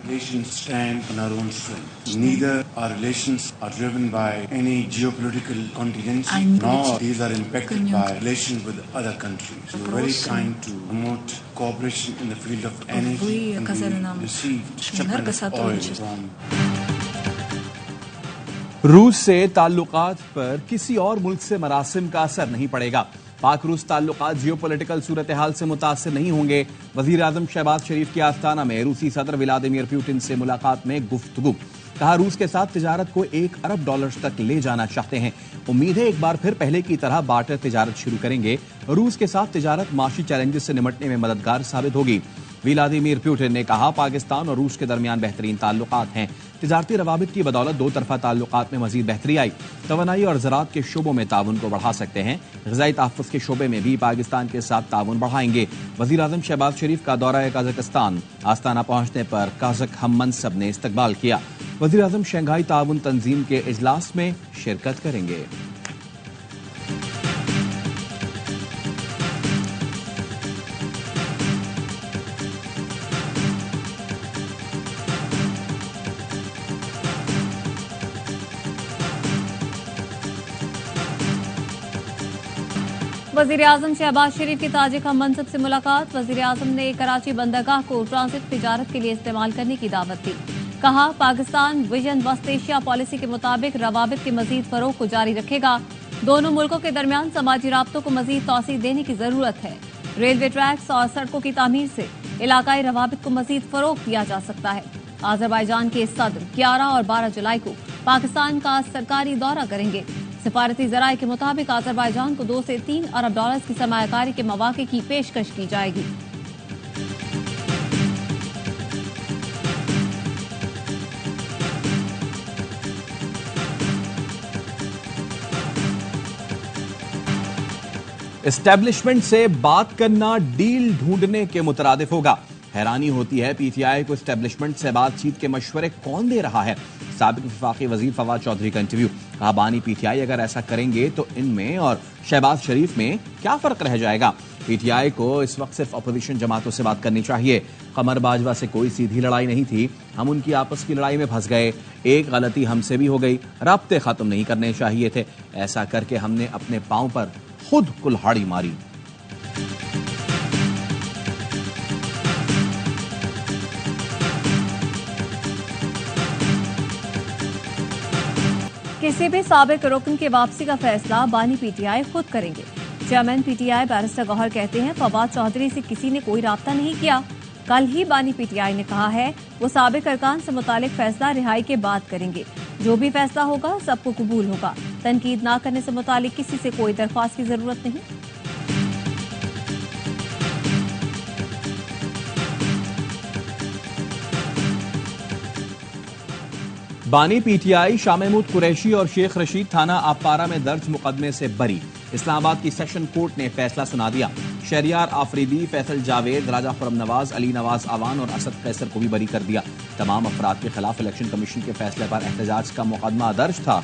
Nations stand on our own strength. Neither our relations are driven by any geopolitical contingency, nor these are impacted by relations with other countries. We are very kind to promote cooperation in the field of energy, and we received shipments of oil from. रूस से ताल्लुकात पर किसी और मुल्क से मरासिम का असर नहीं पड़ेगा। पाक रूस ताल्लुकात जियोपॉलिटिकल सूरत हाल से मुतासिर नहीं होंगे। वजीर आजम शहबाज शरीफ की आस्ताना में रूसी सदर व्लादिमीर पुतिन से मुलाकात में गुफ्तगू। कहा रूस के साथ तिजारत को $1 अरब तक ले जाना चाहते हैं। उम्मीद है एक बार फिर पहले की तरह बार्टर तिजारत शुरू करेंगे। रूस के साथ तिजारत माशी चैलेंजेस से निपटने में मददगार साबित होगी। व्लादिमीर पुतिन ने कहा पाकिस्तान और रूस के दरमियान बेहतरीन ताल्लुकात हैं। तिजारती रवाबित की बदौलत दो तरफा ताल्लुकात में मजीद बेहतरी आई। तवानाई और ज़राअत के शोबों में ताउन को बढ़ा सकते हैं। ग़िज़ाई तहफ़्फ़ुज़ के शोबे में भी पाकिस्तान के साथ ताउन बढ़ाएंगे। वज़ीर आज़म शहबाज शरीफ का दौरा कज़ाकिस्तान आस्ताना पहुंचने पर काज़क हम मनसब ने इस्तकबाल किया। वज़ीर आज़म शंघाई ताउन तंजीम के इजलास में शिरकत करेंगे। वज़ीर आज़म शहबाज शरीफ की ताजिक हम मनसब से मुलाकात। वज़ीर आज़म ने कराची बंदरगाह को ट्रांजिट तिजारत के लिए इस्तेमाल करने की दावत दी। कहा Pakistan vision West Asia policy के मुताबिक रवाबित के मजीद फरोग को जारी रखेगा। दोनों मुल्कों के दरमियान समाजी राब्तों को मजीद तौसीह देने की जरूरत है। रेलवे ट्रैक्स और सड़कों की तामीर से इलाकाई रवाबित को मजीद फरोग दिया जा सकता है। आज़रबाईजान के सदर 11 और 12 जुलाई को पाकिस्तान का सरकारी दौरा करेंगे। सिफारती ज़राए के मुताबिक आज़रबाईजान को $2 से $3 अरब की सरमायाकारी के मौके की पेशकश की जाएगी। एस्टेब्लिशमेंट से बात करना डील ढूंढने के मुतरादिफ होगा। हैरानी होती है पीटीआई को एस्टेब्लिशमेंट से बातचीत के मशवरे कौन दे रहा है। साबिक वफाकी वजीर फवाद चौधरी का इंटरव्यू। कहा बानी पीटीआई अगर ऐसा करेंगे तो इनमें और शहबाज शरीफ में क्या फर्क रह जाएगा। पीटीआई को इस वक्त सिर्फ अपोजिशन जमातों से बात करनी चाहिए। कमर बाजवा से कोई सीधी लड़ाई नहीं थी, हम उनकी आपस की लड़ाई में फंस गए। एक गलती हमसे भी हो गई, राब्ते खत्म नहीं करने चाहिए थे। ऐसा करके हमने अपने पांव पर खुद कुल्हाड़ी मारी। किसी भी साबिक रुकन की वापसी का फैसला बानी पीटीआई खुद करेंगे। चेयरमैन पीटीआई बैरिस्टर गौहर कहते हैं फवाद चौधरी से किसी ने कोई राब्ता नहीं किया। कल ही बानी पीटीआई ने कहा है वो साबिक अरकान से मुतालिक फैसला रिहाई के बाद करेंगे। जो भी फैसला होगा सबको कबूल होगा। तनकीद ना करने से मुतालिक किसी से कोई दरख्वास्त की जरूरत नहीं। बानी पीटीआई शाह महमूद कुरैशी और शेख रशीद थाना आपारा में दर्ज मुकदमे से बरी। इस्लामाबाद की सेशन कोर्ट ने फैसला सुना दिया। शहरियार आफरीदी, फैसल जावेद, राजा खुरम नवाज, अली नवाज आवान और असद कैसर को भी बरी कर दिया। तमाम अफराद के खिलाफ इलेक्शन कमीशन के फैसले पर एहतजाज का मुकदमा दर्ज था।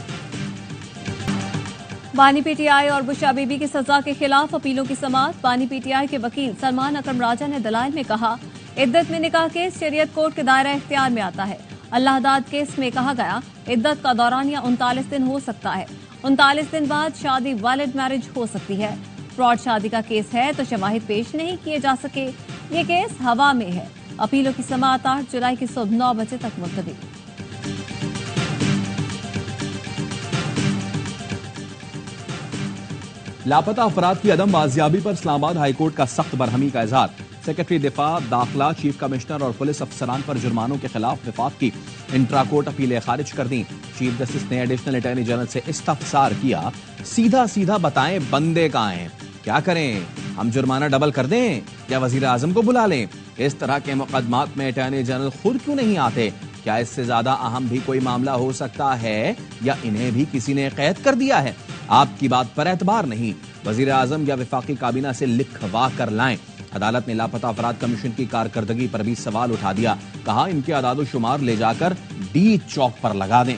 बानी पीटीआई और बुशरा बीबी की सजा के खिलाफ अपीलों की समाअत। बानी पीटीआई के वकील सलमान अकरम राजा ने दलाइल में कहा इद्दत में निकाह केस शरीयत कोर्ट के दायरा इख्तियार में आता है। अल्लाहदाद केस में कहा गया इद्दत का दौरानिया 39 दिन हो सकता है। 39 दिन बाद शादी वैलिड मैरिज हो सकती है। फ्रॉड शादी का केस है तो शवाहिद पेश नहीं किए जा सके। ये केस हवा में है। अपीलों की समाअत 8 जुलाई की सुबह 9 बजे तक मुलतवी। लापता अफराद की अदम बाजियाबी पर इस्लामाबाद हाईकोर्ट का सख्त बरहमी का इजहार। सेक्रेटरी दिफा, दाखिला, चीफ कमिश्नर और पुलिस अफसरान पर जुर्मानों के खिलाफ विफाक की इंट्रा कोर्ट अपीलें खारिज कर दी। चीफ जस्टिस ने एडिशनल अटॉर्नी जनरल से इस्तफसार किया सीधा सीधा बताएं बंदे कहाँ हैं, क्या करें, हम जुर्माना डबल कर दें या वजीर आजम को बुला लें। इस तरह के मुकदमात में अटॉर्नी जनरल खुद क्यों नहीं आते। क्या इससे ज्यादा अहम भी कोई मामला हो सकता है या इन्हें भी किसी ने कैद कर दिया है। आपकी बात पर एतबार नहीं, वजीर आजम या विफाकी काबीना से लिखवा कर लाएं। अदालत ने लापता अफराद कमीशन की कारकर्दगी पर भी सवाल उठा दिया। कहा इनके आदादोशुमार ले जाकर डी चौक पर लगा दें।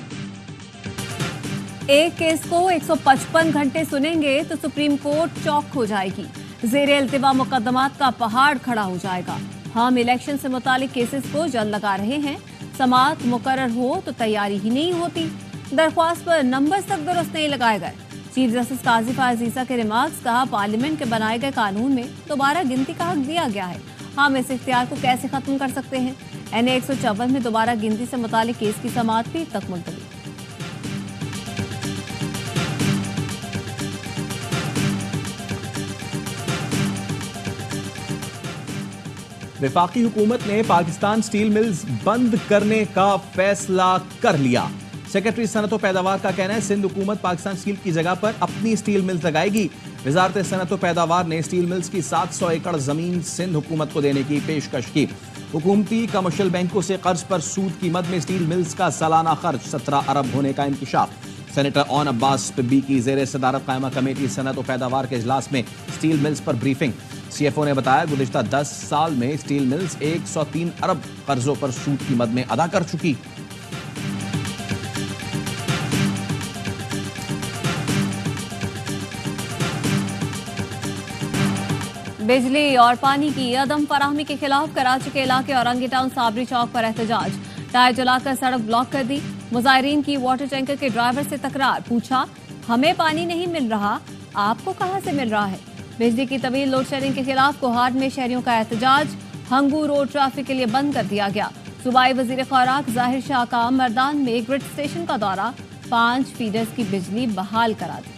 एक केस को 155 घंटे सुनेंगे तो सुप्रीम कोर्ट चौक हो जाएगी। जेर इल्तिवा मुकदमात का पहाड़ खड़ा हो जाएगा। हम इलेक्शन से मुतालिक केसेस को जल्द लगा रहे हैं। समाअत मुकर्रर हो तो तैयारी ही नहीं होती। दरख्वास्त पर नंबर्स तक दुरुस्त नहीं लगाए गए। चीफ जस्टिस काजिफा अजीजा के रिमार्क्स, कहा पार्लियामेंट के बनाए गए कानून में दोबारा गिनती का हक दिया गया है। हम इस इख्तियार को कैसे खत्म कर सकते हैं। NA 154 में दोबारा गिनती से मुतालिक केस की समाअत पीर तक मुलतवी। वफाकी हुकूमत ने पाकिस्तान स्टील मिल्स बंद करने का फैसला कर लिया। सेक्रेटरी सनत व पैदावार का कहना है सिंध हुकूमत पाकिस्तान स्टील की जगह पर अपनी स्टील मिल्स लगाएगी। वजारत सनत व पैदावार ने स्टील मिल्स की 700 एकड़ जमीन सिंध हुकूमत को देने की पेशकश की। हुकूमती कमर्शियल बैंकों से कर्ज पर सूद की मद में स्टील मिल्स का सालाना खर्च 17 अरब होने का इंकशाफ। सेनेटर ओन अब्बास पिब्बी की जेर सदारत कायमा कमेटी सनत व पैदावार के इजलास में स्टील मिल्स पर ब्रीफिंग। CFO ने बताया गुज़िश्ता 10 साल में स्टील मिल्स 103 अरब कर्जों पर सूद की मद में अदा कर चुकी। बिजली और पानी की अदम फराहमी के खिलाफ कराची के इलाके औरंगी टाउन साबरी चौक पर एहतजाज। टायर जलाकर सड़क ब्लॉक कर दी। मुजाहिरीन की वाटर टैंकर के ड्राइवर से तकरार। पूछा, हमें पानी नहीं मिल रहा, आपको कहां से मिल रहा है। बिजली की तवील लोड शेडिंग के खिलाफ कोहाट में शहरियों का एहतजाज। हंगू रोड ट्रैफिक के लिए बंद कर दिया गया। सूबाई वजीर खुराक जाहिर शाह का मर्दान में ग्रिड स्टेशन का दौरा। 5 फीडर्स की बिजली बहाल करा दी।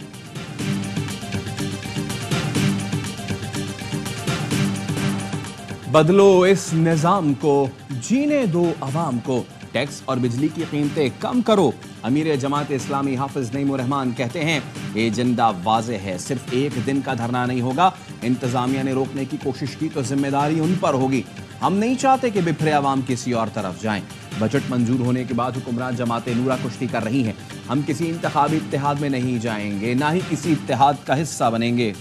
बदलो इस निजाम को, जीने दो अवाम को, टैक्स और बिजली की कीमतें कम करो। अमीर जमात इस्लामी हाफिज नईमुर रहमान कहते हैं एजेंडा वाज़े है, सिर्फ एक दिन का धरना नहीं होगा। इंतजामिया ने रोकने की कोशिश की तो जिम्मेदारी उन पर होगी। हम नहीं चाहते कि बिखरे अवाम किसी और तरफ जाएं। बजट मंजूर होने के बाद हुक्मरान जमात नूरा कुश्ती कर रही हैं। हम किसी इंतखाबी इत्तेहाद में नहीं जाएंगे, ना ही किसी इत्तेहाद का हिस्सा बनेंगे।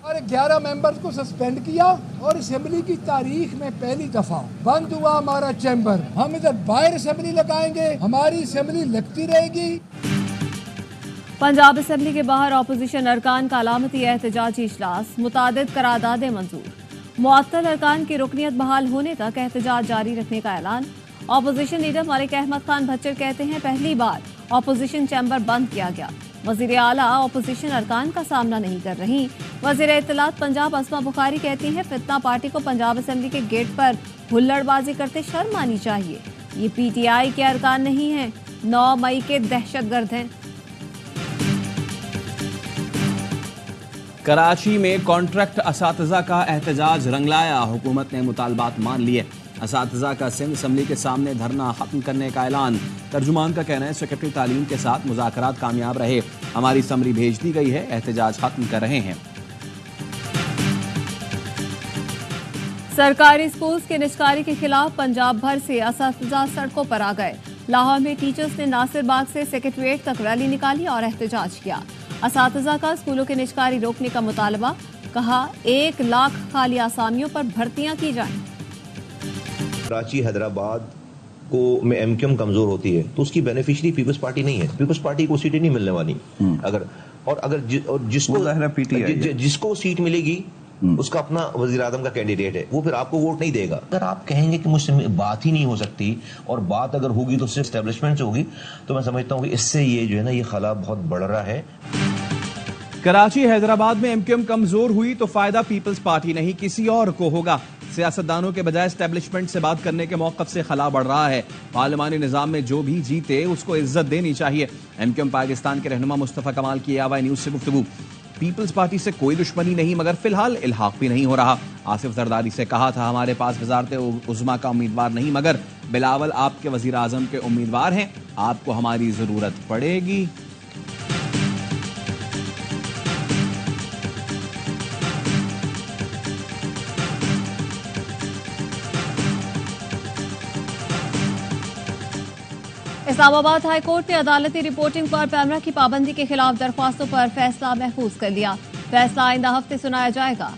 और 11 मेंबर्स को सस्पेंड किया और असेंबली की तारीख में पहली दफा बंद हुआ हमारा चैम्बर। हम इधर बाहर असेंबली लगाएंगे, हमारी असेंबली लगती रहेगी। पंजाब असेंबली के बाहर अपोजिशन अरकान का अलामती एहतजाजी इजलास। मुतादिद करारदादें मंजूर। मुअत्तल अरकान की रुकनियत बहाल होने तक एहतजाज जारी रखने का ऐलान। अपोजिशन लीडर मलिक अहमद खान भच्चर कहते हैं पहली बार अपोजिशन चैम्बर बंद किया गया। वजीर आला अपोजिशन अरकान का सामना नहीं कर रही। वजीर इत्तलात पंजाब अस्मा बुखारी कहती हैं फितना पार्टी को पंजाब असेंबली के गेट पर हुल्लड़बाजी करते शर्म आनी चाहिए। ये PTI के अरकान नहीं है, 9 मई के दहशतगर्द हैं। कराची में कॉन्ट्रैक्ट असातिज़ा का एहतजाज रंग लाया। हुकूमत ने मुतालबात मान लिए। असातिज़ा का सिंध असम्बली के सामने धरना खत्म करने का ऐलान। तर्जुमान का कहना है सेक्रेटरी तालीम के साथ मुज़ाकरात कामयाब रहे, हमारी समरी भेज दी गई है, एहतजाज खत्म कर रहे हैं। सरकारी स्कूल्स के निजकारी के खिलाफ पंजाब भर से असातिज़ा सड़कों पर आ गए। लाहौर में टीचर्स ने नासिर बाग से सेक्रेटरीट तक रैली निकाली और एहतजाज किया। असातिज़ा का स्कूलों के निजकारी रोकने का मुतालबा। कहा 1 लाख खाली आसामियों पर भर्तियां की जाएं। कराची हैदराबाद को में MQM कमजोर होती है तो उसकी बेनिफिशियरी पीपल्स पार्टी नहीं है। पीपल्स पार्टी को सीटें नहीं मिलने वाली। अगर जिसको सीट मिलेगी उसका अपना वजीर आजम का कैंडिडेट है, वो फिर आपको वोट नहीं देगा। अगर आप कहेंगे कि मुझसे बात ही नहीं हो सकती और बात अगर होगी तो सिर्फ एस्टेब्लिशमेंट से होगी, तो मैं समझता हूँ कि इससे ये जो है ना ये खला बहुत बढ़ रहा है। कराची हैदराबाद में MQM कमजोर हुई तो फायदा पीपल्स पार्टी नहीं किसी और को होगा। सियासतदानों के बजाय एस्टेब्लिशमेंट से बात करने के मौक़िफ़ से खला बढ़ रहा है। पार्लिमानी निज़ाम में जो भी जीते उसको इज्जत देनी चाहिए। MQM पाकिस्तान के रहनुमा मुस्तफ़ा कमाल की AY न्यूज़ से गुफ्तगू। पीपल्स पार्टी से कोई दुश्मनी नहीं, मगर फिलहाल इल्हाक भी नहीं हो रहा। आसिफ जरदारी से कहा था हमारे पास वज़ारत उज़्मा का उम्मीदवार नहीं, मगर बिलावल आपके वज़ीर आज़म के उम्मीदवार हैं, आपको हमारी ज़रूरत पड़ेगी। इस्लामाबाद हाई कोर्ट ने अदालती रिपोर्टिंग पर पैमरा की पाबंदी के खिलाफ दरख्वास्तों पर फैसला महफूज कर लिया। फैसला आइंदा हफ्ते सुनाया जाएगा।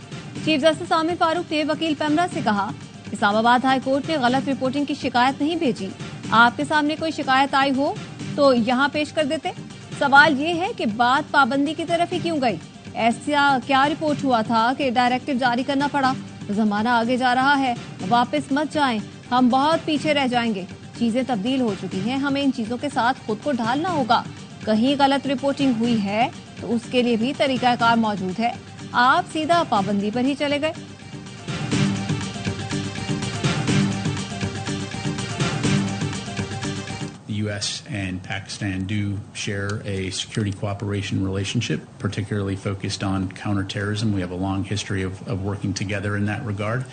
चीफ जस्टिस आमिर फारूक ने वकील पैमरा से कहा इस्लामाबाद हाई कोर्ट ने गलत रिपोर्टिंग की शिकायत नहीं भेजी। आपके सामने कोई शिकायत आई हो तो यहाँ पेश कर देते। सवाल ये है कि बात पाबंदी की तरफ ही क्यों गई। ऐसा क्या रिपोर्ट हुआ था कि डायरेक्टिव जारी करना पड़ा? जमाना आगे जा रहा है, वापस मत जाएं, हम बहुत पीछे रह जाएंगे। चीजें तब्दील हो चुकी हैं, हमें इन चीजों के साथ खुद को ढालना होगा। कहीं गलत रिपोर्टिंग हुई है तो उसके लिए भी तरीकाकार मौजूद है। आप सीधा पाबंदी पर ही चले गए। The U.S. and Pakistan do share a security cooperation relationship, particularly focused on counterterrorism. We have a long history of working together in that regard.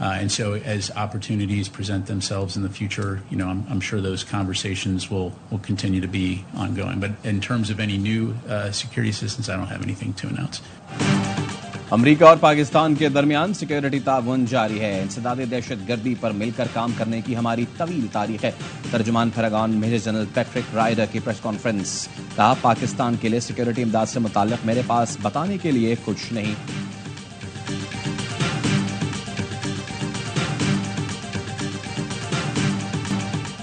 And so as opportunities present themselves in the future, I'm sure those conversations will continue to be ongoing. But in terms of any new security assistance, I don't have anything to announce. America और पाकिस्तान के दरमियान security ताउन जारी है। इंसदादे दहशतगर्दी पर मिलकर काम करने की हमारी तवील तारीख है। तर्जुमान फरागान मेजर जनरल पैट्रिक राइडर की प्रेस कॉन्फ्रेंस। कहा, पाकिस्तान के लिए सिक्योरिटी इमदाद से मुताल्लिक मेरे पास बताने के लिए कुछ नहीं।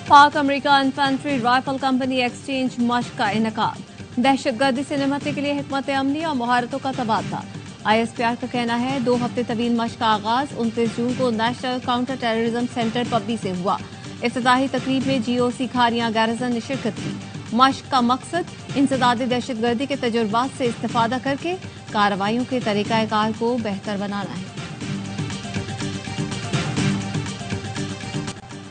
Pak America infantry rifle company exchange मश्क का इनेकाद। दहशतगर्दी से निपटने के लिए हिकमत अमली और महारतों का तबादला। ISPR का कहना है 2 हफ्ते तवील मश्क का आगाज 29 जून को नेशनल काउंटर टेररिज्म सेंटर पब्बी से हुआ। इफ्तिताही तकरीब में GOC खारियां गैरिसन ने शिरकत की। मश्क का मकसद इंसदादी दहशतगर्दी के तजुर्बात से इस्तेफादा करके कार्रवाइयों के तरीकाकार को बेहतर बनाना है।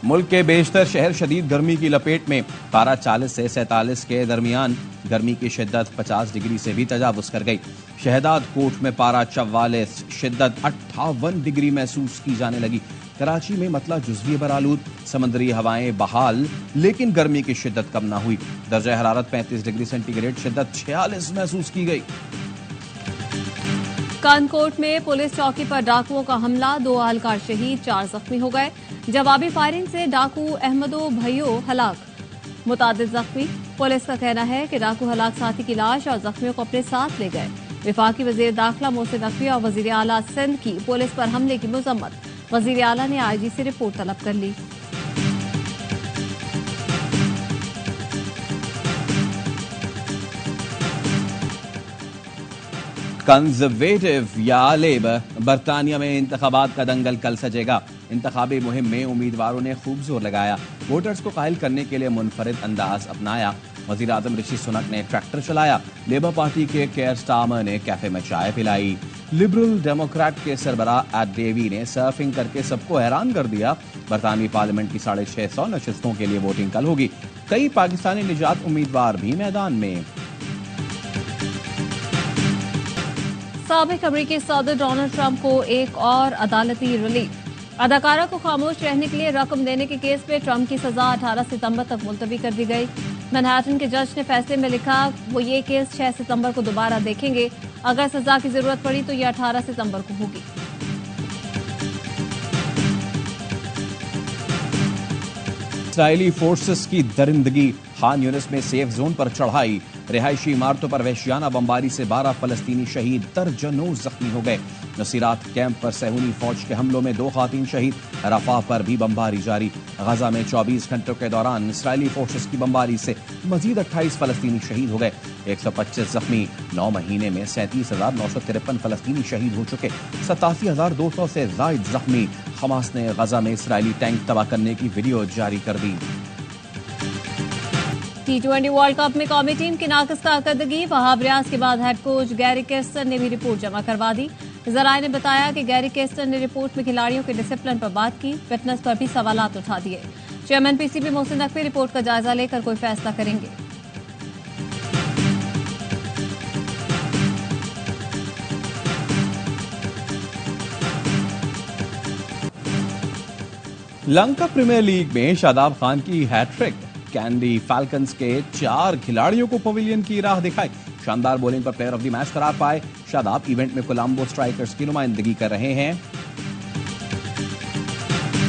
मुल्क के बेशतर शहर शदीद गर्मी की लपेट में। पारा 40 से 47 के दरमियान गर्मी की शिद्दत 50 डिग्री से भी तजावुज कर गई। शहदाद कोट में पारा 44, शिद्दत 58 डिग्री महसूस की जाने लगी। कराची में मतला जुज़वी बरालूद, समंदरी हवाएं बहाल, लेकिन गर्मी की शिद्दत कम ना हुई। दर्जा हरारत 35 डिग्री सेंटीग्रेड, शिद्दत 46 महसूस की गई। कानकोट में पुलिस चौकी पर डाकुओं का हमला, 2 अहलकार शहीद, 4 जख्मी हो गए। जवाबी फायरिंग से डाकू अहमदो भैयो हलाक, मुतादिद जख्मी। पुलिस का कहना है कि डाकू हलाक साथी की लाश और जख्मियों को अपने साथ ले गए। विफाकी वजीर दाखिला मोहसिन नकवी और वजीर आला सिंध की पुलिस पर हमले की मजम्मत। वजीर आला ने IG से रिपोर्ट तलब कर ली। कंजर्वेटिव या लेबर, बरतानिया में इंतखाबात का दंगल कल सजेगा। इंतखाबी मुहिम में उम्मीदवारों ने खूब जोर लगाया, वोटर्स को कायल करने के लिए मुनफरिद अंदाज अपनाया। वजीर आजम ऋषि सुनक ने ट्रैक्टर चलाया। लेबर पार्टी के केयर स्टार्मर ने कैफे में चाय पिलाई। लिबरल डेमोक्रेट के सरबराह एड डेवी ने सर्फिंग करके सबको हैरान कर दिया। बरतानवी पार्लियामेंट की 650 नशिस्तों के लिए वोटिंग कल होगी। कई पाकिस्तानी निजात उम्मीदवार भी मैदान में। साबिक अमेरिकी सदर डोनाल्ड ट्रंप को एक और अदालती रिलीफ। अदाकारा को खामोश रहने के लिए रकम देने के केस में ट्रंप की सजा 18 सितंबर तक मुलतवी कर दी गई। मैनहट्टन के जज ने फैसले में लिखा, वो ये केस 6 सितंबर को दोबारा देखेंगे। अगर सजा की जरूरत पड़ी तो ये 18 सितंबर को होगी। इसराइली फोर्सेस की दरिंदगी। खान यूनिस में सेफ जोन पर चढ़ाई। रिहायशी इमारतों पर वहशियाना बमबारी से 12 फलस्तीनी शहीद, दर्जनों जख्मी हो गए। नसीरात कैंप पर सहूनी फौज के हमलों में 2 खातीन शहीद। रफा पर भी बमबारी जारी। गजा में 24 घंटों के दौरान इसराइली फोर्सेस की बमबारी से मजीद 28 फलस्तीनी शहीद हो गए। 125 जख्मी। 9 महीने में 37,953 फलस्तीनी शहीद हो चुके। 87,200 से जायद जख्मी। हमास ने गजा में इसराइली टैंक तबाह करने की वीडियो जारी कर दी। T20 वर्ल्ड कप में कौमी टीम की नाक़िस कारकर्दगी। वहाब रियाज के बाद हेड कोच गैरी केस्टन ने भी रिपोर्ट जमा करवा दी। जराए ने बताया कि गैरी केस्टन ने रिपोर्ट में खिलाड़ियों के डिसिप्लिन पर बात की, फिटनेस पर भी सवालात उठा दिए। Chairman PCB Mohsin Naqvi report का जायजा लेकर कोई फैसला करेंगे। लंका प्रीमियर लीग में शादाब खान की हैट्रिक। कैंडी फाल्कन्स के 4 खिलाड़ियों को पवेलियन की राह दिखाई। शानदार बॉलिंग पर प्लेयर ऑफ द मैच करार पाए। शादाब इवेंट में कोलंबो स्ट्राइकर्स की नुमाइंदगी कर रहे हैं।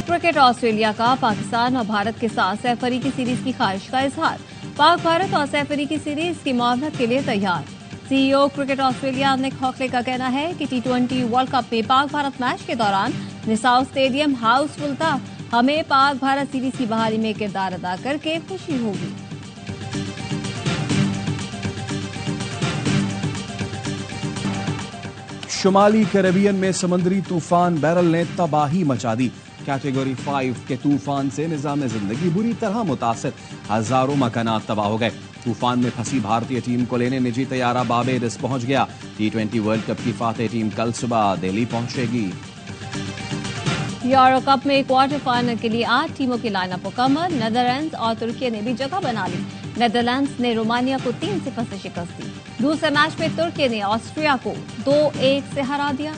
क्रिकेट ऑस्ट्रेलिया का पाकिस्तान और भारत के साथ सैफ अफ्रीदी सीरीज की ख्वाहिश का इजहार। पाक भारत और सैफ अफ्रीदी सीरीज की मुआवनत के लिए तैयार। CEO क्रिकेट ऑस्ट्रेलिया निक हॉकले का कहना है कि T20 वर्ल्ड कप में पाक भारत मैच के दौरान निसाउ स्टेडियम हाउसफुल था। हमें पाक भारत सीरीज की बहाली में किरदार अदा करके खुशी होगी। शुमाली कैरेबियन में समुद्री तूफान बैरल ने तबाही मचा दी। कैटेगरी 5 के तूफान से निजाम जिंदगी बुरी तरह मुतासिर, हजारों मकानात तबाह हो गए। तूफान में फंसी भारतीय टीम को लेने निजी तैयारा बारबेडस पहुंच गया। T20 वर्ल्ड कप की फातेह टीम कल सुबह दिल्ली पहुंचेगी। यूरो कप में क्वार्टर फाइनल के लिए 8 टीमों की लाइनअप मुकम्मल। नीदरलैंड्स और तुर्की ने भी जगह बना ली। नीदरलैंड्स ने रोमानिया को 3-0 से शिकस्त दी। दूसरे मैच में तुर्की ने ऑस्ट्रिया को 2-1 से हरा दिया।